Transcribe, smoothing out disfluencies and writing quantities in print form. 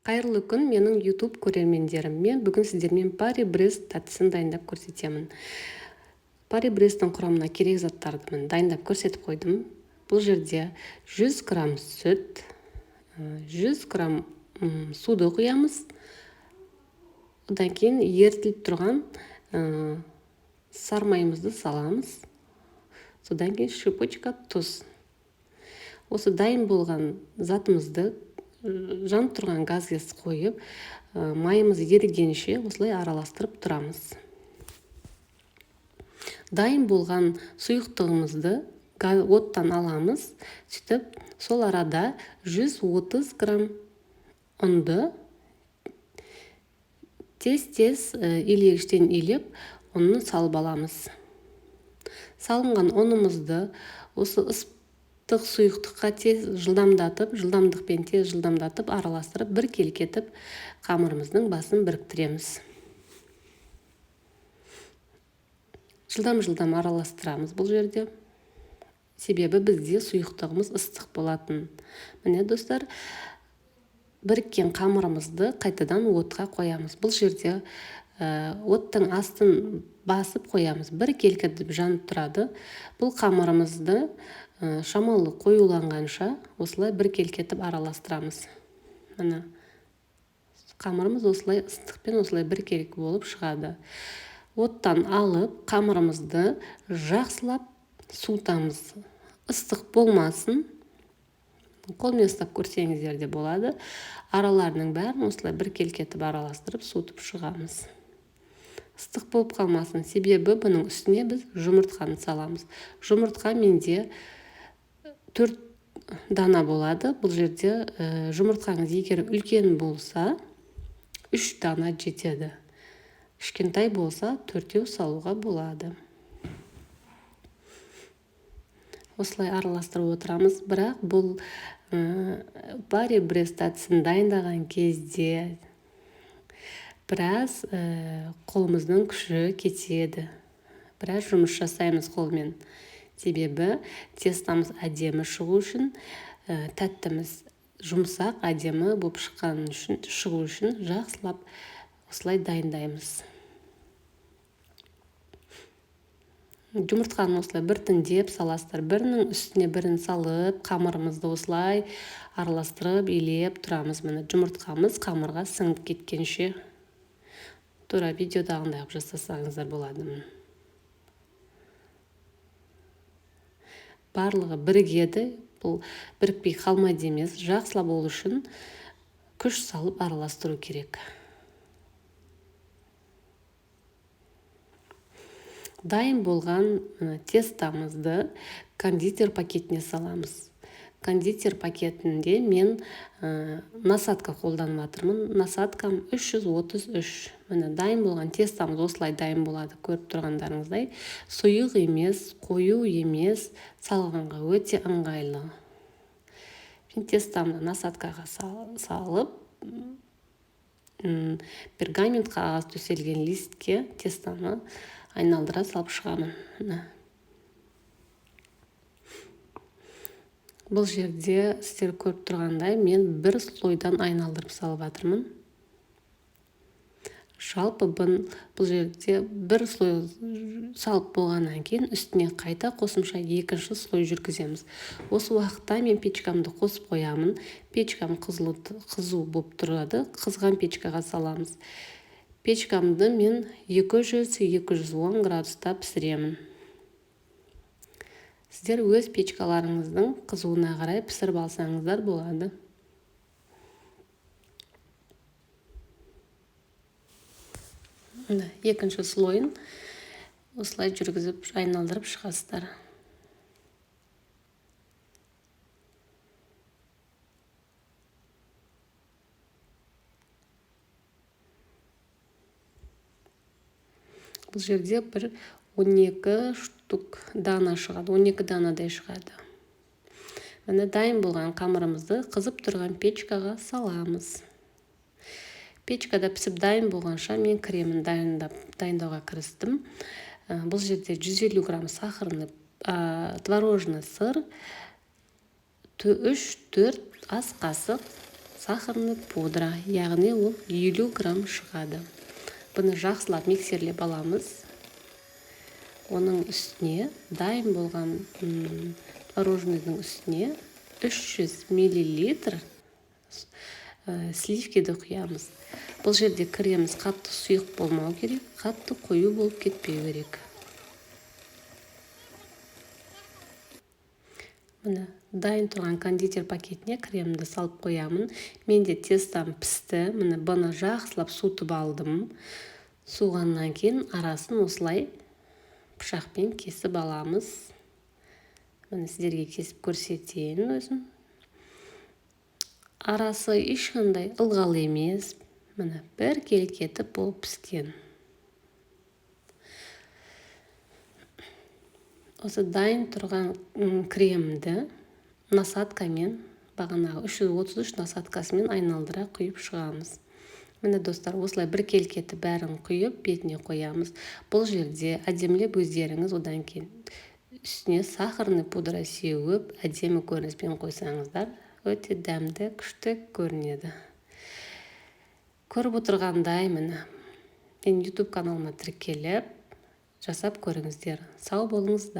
Қайырлы күн, менің YouTube көрермендерім. Мен бүгін сіздермен Пари Брест тәттісін дайындап көрсетемін. Пари Бресттің құрамына керек заттарды мен дайындап көрсетіп қойдым. Бұл жерде 100 грамм сүт, 100 грамм суды құямыз. Одан кейін ерітіліп тұрған сармайымызды саламыз. Содан кейін шипучка тұз. Осы дайын болған затымызды жанып тұрған газға қойып, майымыз ерігенше осылай араластырып тұрамыз. Дайын болған сұйықтығымызды оттан аламыз. Сөйтіп, сол арада 130 грамм ұнды тез-тез илегіштен илеп, ұнны салып аламыз. Салынған ұнымызды осы ыстық сұйықтыққа жылдамдықпен тез жылдамдатып, араластырып, бір келкетіп, қамырымыздың басын біріктіреміз. Жылдам араластырамыз бұл жерде. Себебі бізде сұйықтығымыз ыстық болатын. Міне достар, біріккен қамырымызды қайтадан отқа қоямыз. Бұл жерде оттың астын басып қоямыз. Бір келкетіп жанып тұрады. Бұл қамырымызды шамалы қоюланғанша осылай бір келкетіп араластырамыз. Міне қамырымыз осылай ыстықпен осылай бір келкі болып шығады. Оттан алып, қамырымызды жақсылап суытамыз. Ыстық болмасын. Қолмен ұстап көрсеңіздер де болады. Араларының бәрін осылай бір келкетіп араластырып суытып шығамыз. Ыстық болып қалмасын. Себебі бұның үстіне біз жұмыртқаны саламыз. Жұмыртқа менде 4 дана болады. Бұл жерде жұмыртқаңыз егер үлкен болса 3 дана жетеді. Кішкентай болса 4-еу салуға болады. Осылай араластырып отырамыз. Бірақ бұл Пари Брест тәттісін дайындаған кезде біраз қолымыздың күші кетеді. Біраз жұмыс жасаймыз қолмен. Себебі тестамыз әдемі шығу үшін, тәттіміз жұмсақ, әдемі болып шығу үшін жақсылап осылай дайындаймыз. Жұмыртқаны осылай біртіндеп саластыр. Бірінің үстіне бірін салып, қамырымызды осылай араластырып, илеп тұрамыз. Міне жұмыртқамыз қамырға сіңіп кеткенше. Тура видеодағындай жасасаңыздар болады. Барлығы бірігеді. Бұл бірікпей қалмайды емес. Жақсылап болу үшін күш салып араластыру керек. Дайын болған тестамызды кондитер пакетіне саламыз. Кондитер пакетінде мен насадка қолданып жатырмын. Насадкам 333. Міне дайын болған тестамыз осылай дайын болады. Көріп тұрғандарыңыздай, сұйық емес, қою емес, салғанға өте ыңғайлы. Мен тестамды насадкаға салып, пергамент қағаз төселген листке тестаны айналдыра салып шығамын. Бұл жерде сіздер көріп тұрғандай мен бір слойдан айналдырып салып жатырмын. Жалпы бұл жерде бір слой салып болғаннан кейін үстіне қайта қосымша екінші слой жүргіземіз. Осы уақытта мен печкамды қосып қоямын. Печкам қызу болып тұрады. Қызған печкаға саламыз. Печкамды мен 200-210 градуста пісіремін. Сіздер өз печкаларыңыздың қызуына қарай пісіріп алсаңыздар болады. Екінші слойын осылай жүргізіп айналдырып шығасыздар. Бұл жерде бір 12 штук дана шығады, 12 данадай шығады. Міне дайын болған қамырымызды қызып тұрған печкаға саламыз. Печкада пісіп дайын болғанша мен кремін дайындауға кірістім. Бұл жерде 150 грамм сахарный творожный сыр, 3-4 ас қасық сахарный пудра, яғни ол 50 грамм шығады. Бұны жақсылап миксерлеп аламыз. Оның үстіне, дайын болған творожныйдың үстіне 300 мл сливкиді құямыз. Бұл жерде креміміз қатты сұйық болмау керек, қатты қою болып кетпеу керек. Міне, дайын тұрған кондитер пакетіне кремді салып қоямын. Менде тестам пісті. Міне, бұны жақсылап суытып алдым. Суғаннан кейін арасын осылай пышақпен кесіп аламыз. Міне, сіздерге кесіп көрсетейін өзім. Арасы ешқандай ылғал емес. Міне, бір келкетіп болып піскен. Осы дайын тұрған кремді насадкамен, бағанағы 333 насадкасымен айналдыра құйып шығамыз. Міне достар, осылай бір келкеті бәрін құйып, бетіне қоямыз. Бұл жерде әдемілеп өздеріңіз, одан кейін үстіне сахарный пудра сеуіп, әдемі көрініспен қойсаңыздар, өте дәмді, күшті көрінеді. Көріп отырғандай, міне, мен YouTube каналыма тіркеліп, жасап көріңіздер. Сау болыңыздар.